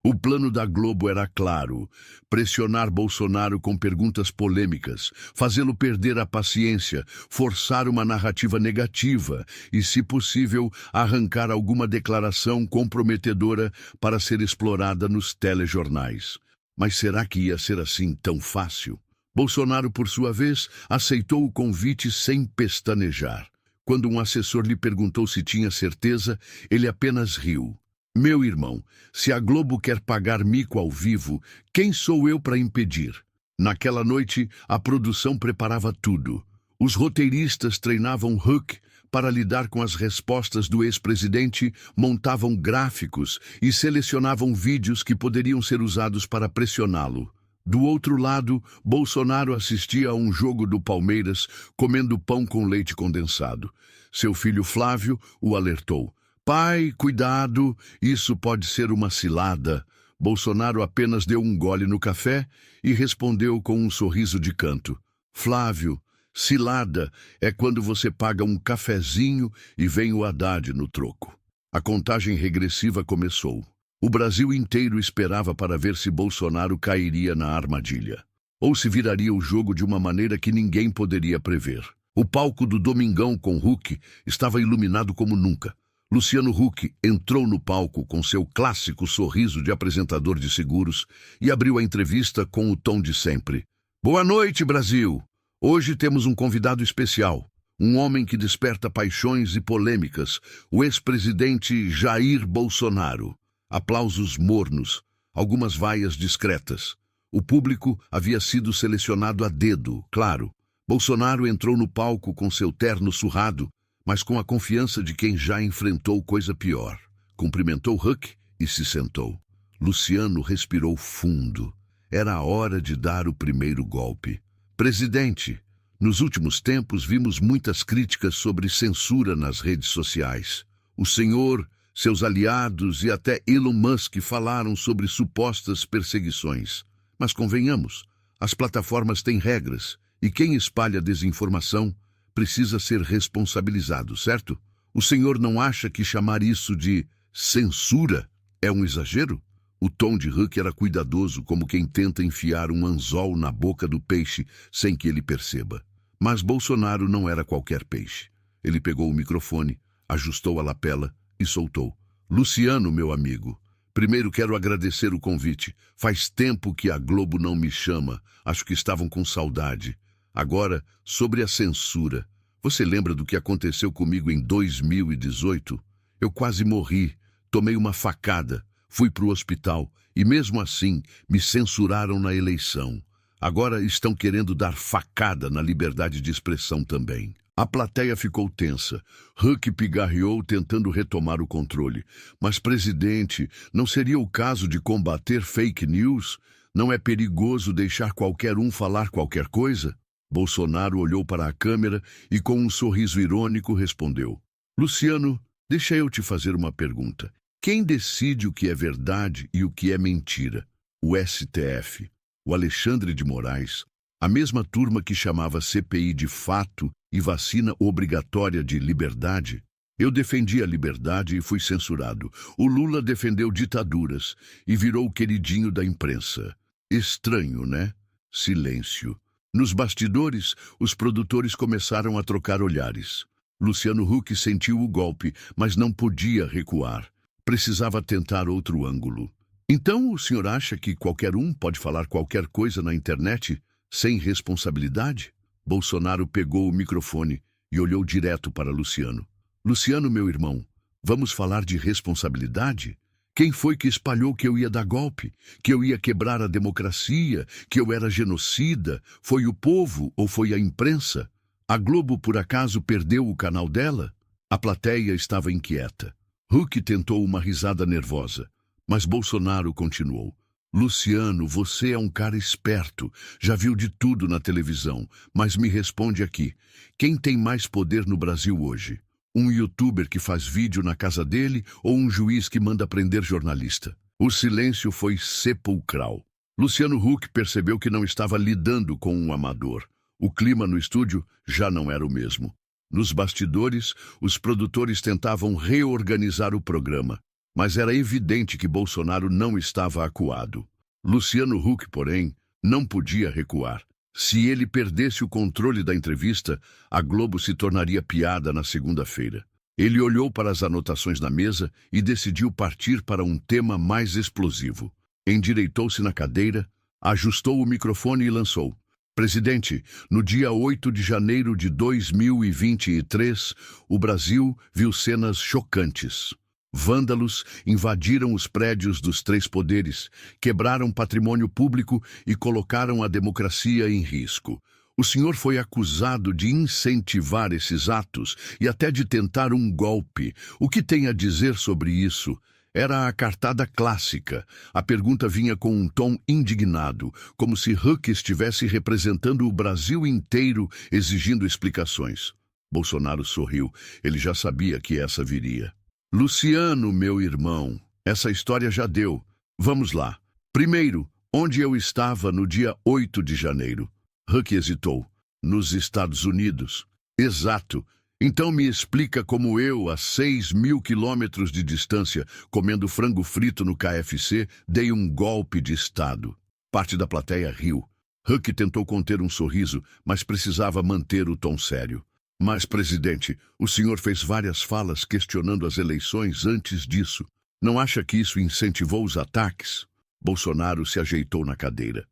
O plano da Globo era claro: pressionar Bolsonaro com perguntas polêmicas, fazê-lo perder a paciência, forçar uma narrativa negativa e, se possível, arrancar alguma declaração comprometedora para ser explorada nos telejornais. Mas será que ia ser assim tão fácil? Bolsonaro, por sua vez, aceitou o convite sem pestanejar. Quando um assessor lhe perguntou se tinha certeza, ele apenas riu. Meu irmão, se a Globo quer pagar mico ao vivo, quem sou eu para impedir? Naquela noite, a produção preparava tudo. Os roteiristas treinavam Huck para lidar com as respostas do ex-presidente, montavam gráficos e selecionavam vídeos que poderiam ser usados para pressioná-lo. Do outro lado, Bolsonaro assistia a um jogo do Palmeiras, comendo pão com leite condensado. Seu filho Flávio o alertou. Pai, cuidado, isso pode ser uma cilada. Bolsonaro apenas deu um gole no café e respondeu com um sorriso de canto. Flávio, cilada é quando você paga um cafezinho e vem o Haddad no troco. A contagem regressiva começou. O Brasil inteiro esperava para ver se Bolsonaro cairia na armadilha. Ou se viraria o jogo de uma maneira que ninguém poderia prever. O palco do Domingão com Huck estava iluminado como nunca. Luciano Huck entrou no palco com seu clássico sorriso de apresentador de seguros e abriu a entrevista com o tom de sempre. Boa noite, Brasil! Hoje temos um convidado especial, um homem que desperta paixões e polêmicas, o ex-presidente Jair Bolsonaro. Aplausos mornos, algumas vaias discretas. O público havia sido selecionado a dedo, claro. Bolsonaro entrou no palco com seu terno surrado, mas com a confiança de quem já enfrentou coisa pior. Cumprimentou Huck e se sentou. Luciano respirou fundo. Era a hora de dar o primeiro golpe. Presidente, nos últimos tempos vimos muitas críticas sobre censura nas redes sociais. O senhor, seus aliados e até Elon Musk falaram sobre supostas perseguições. Mas convenhamos, as plataformas têm regras e quem espalha desinformação precisa ser responsabilizado, certo? O senhor não acha que chamar isso de censura é um exagero? O tom de Huck era cuidadoso, como quem tenta enfiar um anzol na boca do peixe sem que ele perceba. Mas Bolsonaro não era qualquer peixe. Ele pegou o microfone, ajustou a lapela e soltou. Luciano, meu amigo, primeiro quero agradecer o convite. Faz tempo que a Globo não me chama. Acho que estavam com saudade. Agora, sobre a censura. Você lembra do que aconteceu comigo em 2018? Eu quase morri, tomei uma facada, fui para o hospital e mesmo assim me censuraram na eleição. Agora estão querendo dar facada na liberdade de expressão também. A plateia ficou tensa. Huck pigarreou tentando retomar o controle. Mas, presidente, não seria o caso de combater fake news? Não é perigoso deixar qualquer um falar qualquer coisa? Bolsonaro olhou para a câmera e com um sorriso irônico respondeu. Luciano, deixa eu te fazer uma pergunta. Quem decide o que é verdade e o que é mentira? O STF, o Alexandre de Moraes, a mesma turma que chamava CPI de fato e vacina obrigatória de liberdade? Eu defendi a liberdade e fui censurado. O Lula defendeu ditaduras e virou o queridinho da imprensa. Estranho, né? Silêncio. Nos bastidores, os produtores começaram a trocar olhares. Luciano Huck sentiu o golpe, mas não podia recuar. Precisava tentar outro ângulo. Então o senhor acha que qualquer um pode falar qualquer coisa na internet sem responsabilidade? Bolsonaro pegou o microfone e olhou direto para Luciano. Luciano, meu irmão, vamos falar de responsabilidade? Quem foi que espalhou que eu ia dar golpe, que eu ia quebrar a democracia, que eu era genocida? Foi o povo ou foi a imprensa? A Globo, por acaso, perdeu o canal dela? A plateia estava inquieta. Huck tentou uma risada nervosa, mas Bolsonaro continuou. Luciano, você é um cara esperto, já viu de tudo na televisão, mas me responde aqui, quem tem mais poder no Brasil hoje? Um youtuber que faz vídeo na casa dele ou um juiz que manda prender jornalista? O silêncio foi sepulcral. Luciano Huck percebeu que não estava lidando com um amador. O clima no estúdio já não era o mesmo. Nos bastidores, os produtores tentavam reorganizar o programa. Mas era evidente que Bolsonaro não estava acuado. Luciano Huck, porém, não podia recuar. Se ele perdesse o controle da entrevista, a Globo se tornaria piada na segunda-feira. Ele olhou para as anotações na mesa e decidiu partir para um tema mais explosivo. Endireitou-se na cadeira, ajustou o microfone e lançou: Presidente, no dia 8 de janeiro de 2023, o Brasil viu cenas chocantes. Vândalos invadiram os prédios dos três poderes, quebraram patrimônio público e colocaram a democracia em risco. O senhor foi acusado de incentivar esses atos e até de tentar um golpe. O que tem a dizer sobre isso? Era a cartada clássica. A pergunta vinha com um tom indignado, como se Huck estivesse representando o Brasil inteiro exigindo explicações. Bolsonaro sorriu. Ele já sabia que essa viria. Luciano, meu irmão, essa história já deu. Vamos lá. Primeiro, onde eu estava no dia 8 de janeiro? Huck hesitou. Nos Estados Unidos. Exato. Então me explica como eu, a 6.000 quilômetros de distância, comendo frango frito no KFC, dei um golpe de Estado. Parte da plateia riu. Huck tentou conter um sorriso, mas precisava manter o tom sério. Mas, presidente, o senhor fez várias falas questionando as eleições antes disso. Não acha que isso incentivou os ataques? Bolsonaro se ajeitou na cadeira.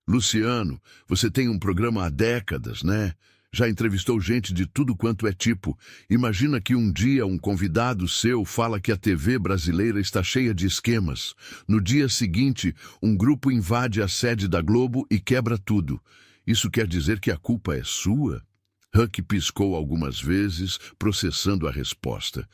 Luciano, você tem um programa há décadas, né? Já entrevistou gente de tudo quanto é tipo. Imagina que um dia um convidado seu fala que a TV brasileira está cheia de esquemas. No dia seguinte, um grupo invade a sede da Globo e quebra tudo. Isso quer dizer que a culpa é sua? Huck piscou algumas vezes, processando a resposta.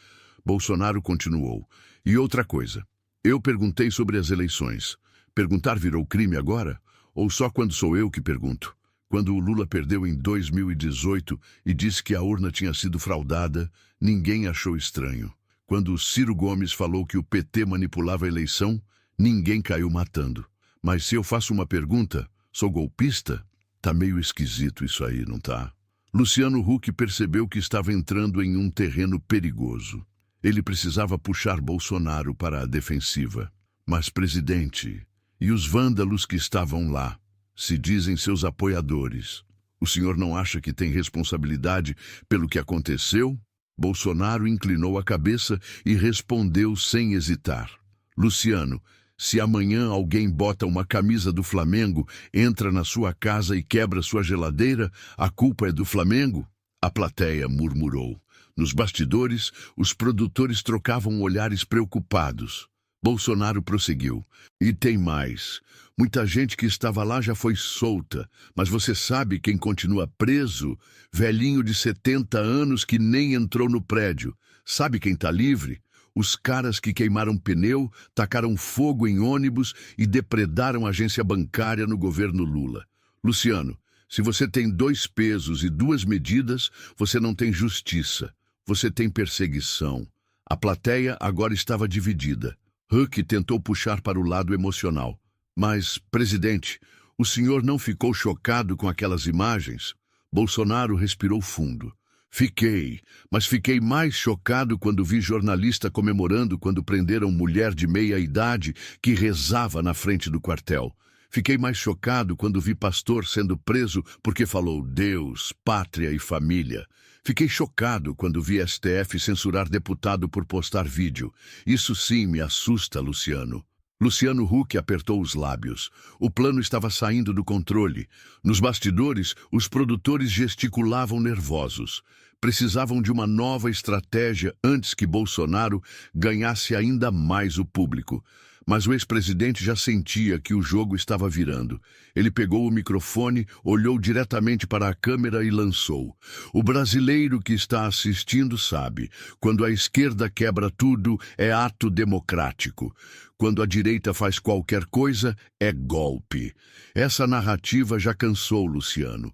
Bolsonaro continuou. E outra coisa. Eu perguntei sobre as eleições. Perguntar virou crime agora? Ou só quando sou eu que pergunto? Quando o Lula perdeu em 2018 e disse que a urna tinha sido fraudada, ninguém achou estranho. Quando o Ciro Gomes falou que o PT manipulava a eleição, ninguém caiu matando. Mas se eu faço uma pergunta, sou golpista? Tá meio esquisito isso aí, não tá? Luciano Huck percebeu que estava entrando em um terreno perigoso. Ele precisava puxar Bolsonaro para a defensiva. Mas, presidente, e os vândalos que estavam lá? Se dizem seus apoiadores. O senhor não acha que tem responsabilidade pelo que aconteceu? Bolsonaro inclinou a cabeça e respondeu sem hesitar. Luciano, se amanhã alguém bota uma camisa do Flamengo, entra na sua casa e quebra sua geladeira, a culpa é do Flamengo? A plateia murmurou. Nos bastidores, os produtores trocavam olhares preocupados. Bolsonaro prosseguiu. E tem mais. Muita gente que estava lá já foi solta, mas você sabe quem continua preso? Velhinho de 70 anos que nem entrou no prédio. Sabe quem está livre? Os caras que queimaram pneu, tacaram fogo em ônibus e depredaram a agência bancária no governo Lula. Luciano, se você tem 2 pesos e 2 medidas, você não tem justiça. Você tem perseguição. A plateia agora estava dividida. Huck tentou puxar para o lado emocional. Mas, presidente, o senhor não ficou chocado com aquelas imagens? Bolsonaro respirou fundo. Fiquei, mas fiquei mais chocado quando vi jornalista comemorando quando prenderam mulher de meia idade que rezava na frente do quartel. Fiquei mais chocado quando vi pastor sendo preso porque falou Deus, pátria e família. Fiquei chocado quando vi STF censurar deputado por postar vídeo. Isso sim me assusta, Luciano. Luciano Huck apertou os lábios. O plano estava saindo do controle. Nos bastidores, os produtores gesticulavam nervosos. Precisavam de uma nova estratégia antes que Bolsonaro ganhasse ainda mais o público. Mas o ex-presidente já sentia que o jogo estava virando. Ele pegou o microfone, olhou diretamente para a câmera e lançou. O brasileiro que está assistindo sabe, quando a esquerda quebra tudo, é ato democrático. Quando a direita faz qualquer coisa, é golpe. Essa narrativa já cansou Luciano.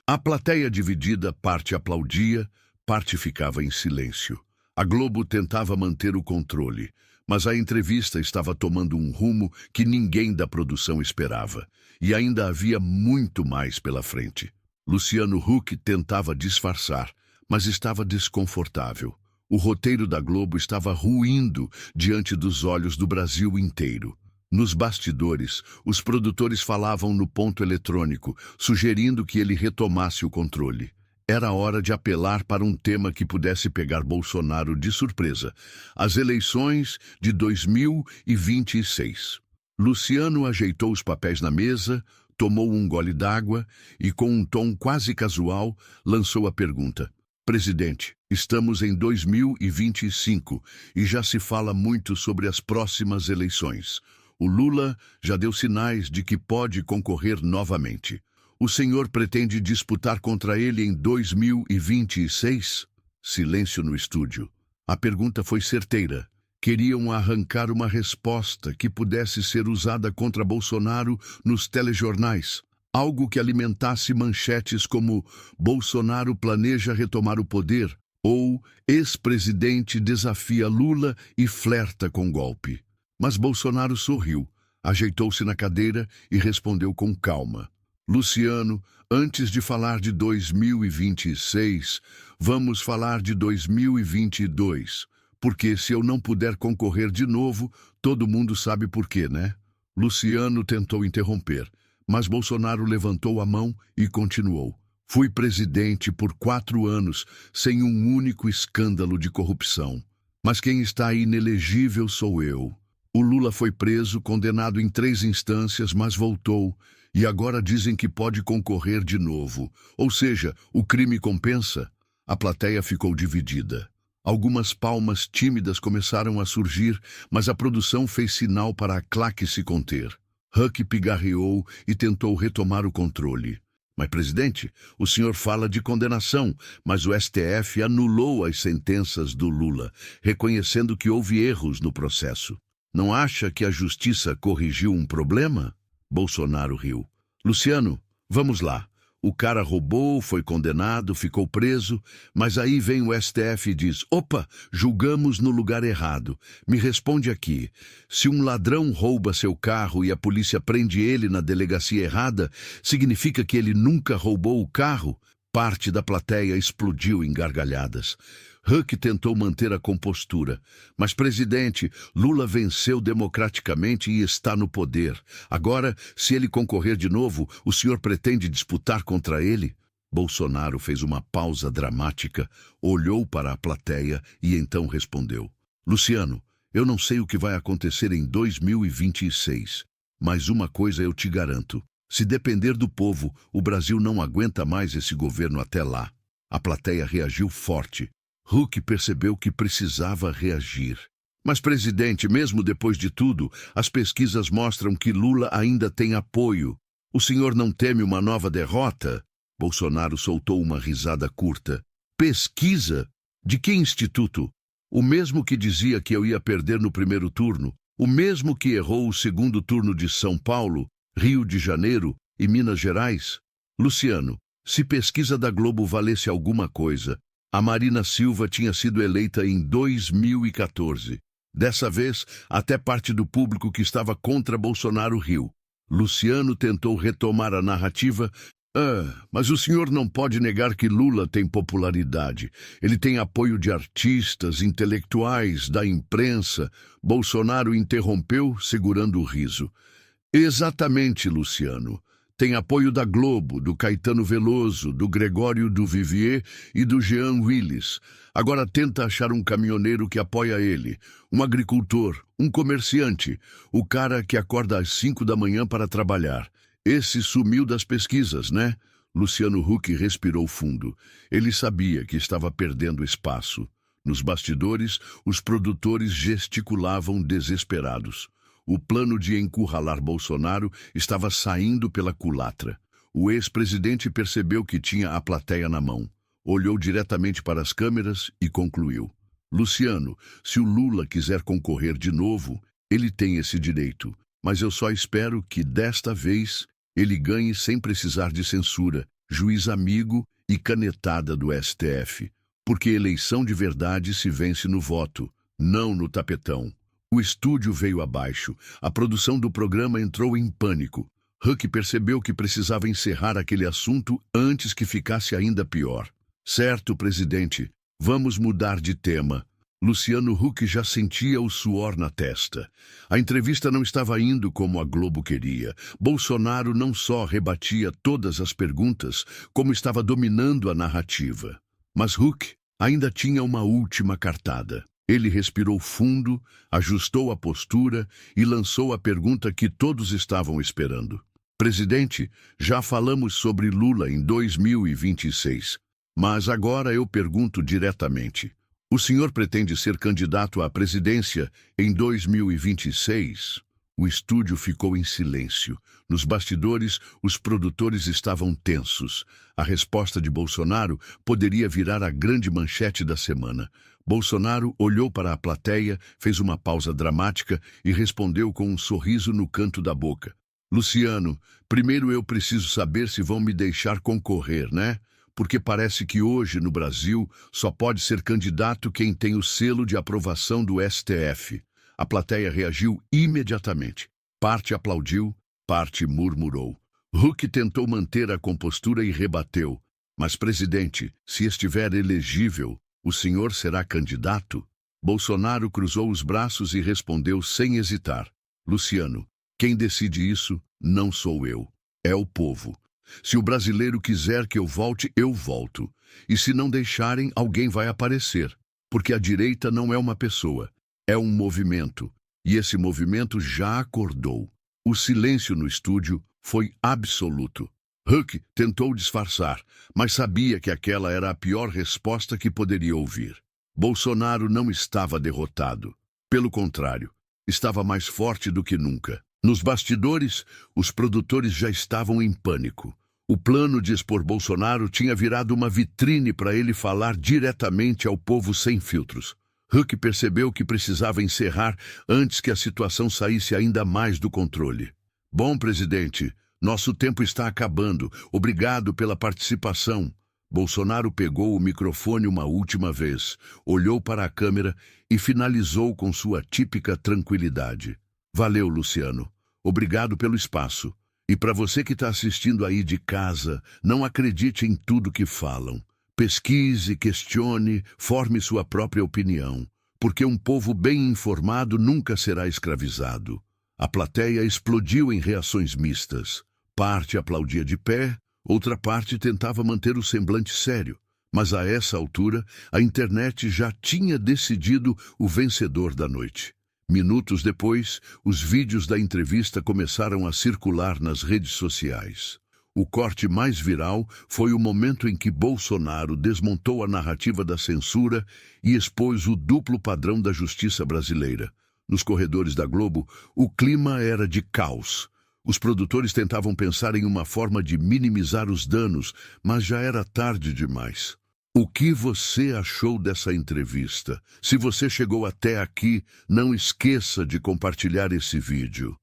A plateia dividida, parte aplaudia, parte ficava em silêncio. A Globo tentava manter o controle, mas a entrevista estava tomando um rumo que ninguém da produção esperava. E ainda havia muito mais pela frente. Luciano Huck tentava disfarçar, mas estava desconfortável. O roteiro da Globo estava ruindo diante dos olhos do Brasil inteiro. Nos bastidores, os produtores falavam no ponto eletrônico, sugerindo que ele retomasse o controle. Era hora de apelar para um tema que pudesse pegar Bolsonaro de surpresa: as eleições de 2026. Luciano ajeitou os papéis na mesa, tomou um gole d'água e, com um tom quase casual, lançou a pergunta: Presidente, estamos em 2025 e já se fala muito sobre as próximas eleições. O Lula já deu sinais de que pode concorrer novamente. O senhor pretende disputar contra ele em 2026? Silêncio no estúdio. A pergunta foi certeira. Queriam arrancar uma resposta que pudesse ser usada contra Bolsonaro nos telejornais. Algo que alimentasse manchetes como Bolsonaro planeja retomar o poder ou ex-presidente desafia Lula e flerta com golpe. Mas Bolsonaro sorriu, ajeitou-se na cadeira e respondeu com calma: Luciano, antes de falar de 2026, vamos falar de 2022. Porque se eu não puder concorrer de novo, todo mundo sabe por quê, né? Luciano tentou interromper, mas Bolsonaro levantou a mão e continuou. Fui presidente por 4 anos, sem um único escândalo de corrupção. Mas quem está inelegível sou eu. O Lula foi preso, condenado em 3 instâncias, mas voltou. E agora dizem que pode concorrer de novo. Ou seja, o crime compensa? A plateia ficou dividida. Algumas palmas tímidas começaram a surgir, mas a produção fez sinal para a claque se conter. Huck pigarreou e tentou retomar o controle. Mas, presidente, o senhor fala de condenação, mas o STF anulou as sentenças do Lula, reconhecendo que houve erros no processo. Não acha que a justiça corrigiu um problema? Bolsonaro riu. Luciano, vamos lá. O cara roubou, foi condenado, ficou preso, mas aí vem o STF e diz: opa, julgamos no lugar errado. Me responde aqui, se um ladrão rouba seu carro e a polícia prende ele na delegacia errada, significa que ele nunca roubou o carro? Parte da plateia explodiu em gargalhadas. Huck tentou manter a compostura. Mas, presidente, Lula venceu democraticamente e está no poder. Agora, se ele concorrer de novo, o senhor pretende disputar contra ele? Bolsonaro fez uma pausa dramática, olhou para a plateia e então respondeu: Luciano, eu não sei o que vai acontecer em 2026, mas uma coisa eu te garanto. Se depender do povo, o Brasil não aguenta mais esse governo até lá. A plateia reagiu forte. Huck percebeu que precisava reagir. Mas, presidente, mesmo depois de tudo, as pesquisas mostram que Lula ainda tem apoio. O senhor não teme uma nova derrota? Bolsonaro soltou uma risada curta. Pesquisa? De que instituto? O mesmo que dizia que eu ia perder no primeiro turno. O mesmo que errou o segundo turno de São Paulo, Rio de Janeiro e Minas Gerais? Luciano, se pesquisa da Globo valesse alguma coisa, a Marina Silva tinha sido eleita em 2014. Dessa vez, até parte do público que estava contra Bolsonaro riu. Luciano tentou retomar a narrativa. Mas o senhor não pode negar que Lula tem popularidade. Ele tem apoio de artistas, intelectuais, da imprensa. Bolsonaro interrompeu, segurando o riso. Exatamente, Luciano. Tem apoio da Globo, do Caetano Veloso, do Gregório Duvivier e do Jean Willis. Agora tenta achar um caminhoneiro que apoia ele, um agricultor, um comerciante, o cara que acorda às 5 da manhã para trabalhar. Esse sumiu das pesquisas, né? Luciano Huck respirou fundo. Ele sabia que estava perdendo espaço. Nos bastidores, os produtores gesticulavam desesperados. O plano de encurralar Bolsonaro estava saindo pela culatra. O ex-presidente percebeu que tinha a plateia na mão. Olhou diretamente para as câmeras e concluiu: Luciano, se o Lula quiser concorrer de novo, ele tem esse direito. Mas eu só espero que, desta vez, ele ganhe sem precisar de censura, juiz amigo e canetada do STF. Porque eleição de verdade se vence no voto, não no tapetão. O estúdio veio abaixo. A produção do programa entrou em pânico. Huck percebeu que precisava encerrar aquele assunto antes que ficasse ainda pior. Certo, presidente. Vamos mudar de tema. Luciano Huck já sentia o suor na testa. A entrevista não estava indo como a Globo queria. Bolsonaro não só rebatia todas as perguntas, como estava dominando a narrativa. Mas Huck ainda tinha uma última cartada. Ele respirou fundo, ajustou a postura e lançou a pergunta que todos estavam esperando. Presidente, já falamos sobre Lula em 2026, mas agora eu pergunto diretamente. O senhor pretende ser candidato à presidência em 2026? O estúdio ficou em silêncio. Nos bastidores, os produtores estavam tensos. A resposta de Bolsonaro poderia virar a grande manchete da semana. Bolsonaro olhou para a plateia, fez uma pausa dramática e respondeu com um sorriso no canto da boca. Luciano, primeiro eu preciso saber se vão me deixar concorrer, né? Porque parece que hoje, no Brasil, só pode ser candidato quem tem o selo de aprovação do STF. A plateia reagiu imediatamente. Parte aplaudiu, parte murmurou. Huck tentou manter a compostura e rebateu. Mas, presidente, se estiver elegível, o senhor será candidato? Bolsonaro cruzou os braços e respondeu sem hesitar. Luciano, quem decide isso não sou eu, é o povo. Se o brasileiro quiser que eu volte, eu volto. E se não deixarem, alguém vai aparecer. Porque a direita não é uma pessoa, é um movimento. E esse movimento já acordou. O silêncio no estúdio foi absoluto. Huck tentou disfarçar, mas sabia que aquela era a pior resposta que poderia ouvir. Bolsonaro não estava derrotado. Pelo contrário, estava mais forte do que nunca. Nos bastidores, os produtores já estavam em pânico. O plano de expor Bolsonaro tinha virado uma vitrine para ele falar diretamente ao povo sem filtros. Huck percebeu que precisava encerrar antes que a situação saísse ainda mais do controle. Bom, presidente, nosso tempo está acabando. Obrigado pela participação. Bolsonaro pegou o microfone uma última vez, olhou para a câmera e finalizou com sua típica tranquilidade. Valeu, Luciano. Obrigado pelo espaço. E para você que está assistindo aí de casa, não acredite em tudo que falam. Pesquise, questione, forme sua própria opinião. Porque um povo bem informado nunca será escravizado. A plateia explodiu em reações mistas. Parte aplaudia de pé, outra parte tentava manter o semblante sério. Mas a essa altura, a internet já tinha decidido o vencedor da noite. Minutos depois, os vídeos da entrevista começaram a circular nas redes sociais. O corte mais viral foi o momento em que Bolsonaro desmontou a narrativa da censura e expôs o duplo padrão da justiça brasileira. Nos corredores da Globo, o clima era de caos. Os produtores tentavam pensar em uma forma de minimizar os danos, mas já era tarde demais. O que você achou dessa entrevista? Se você chegou até aqui, não esqueça de compartilhar esse vídeo.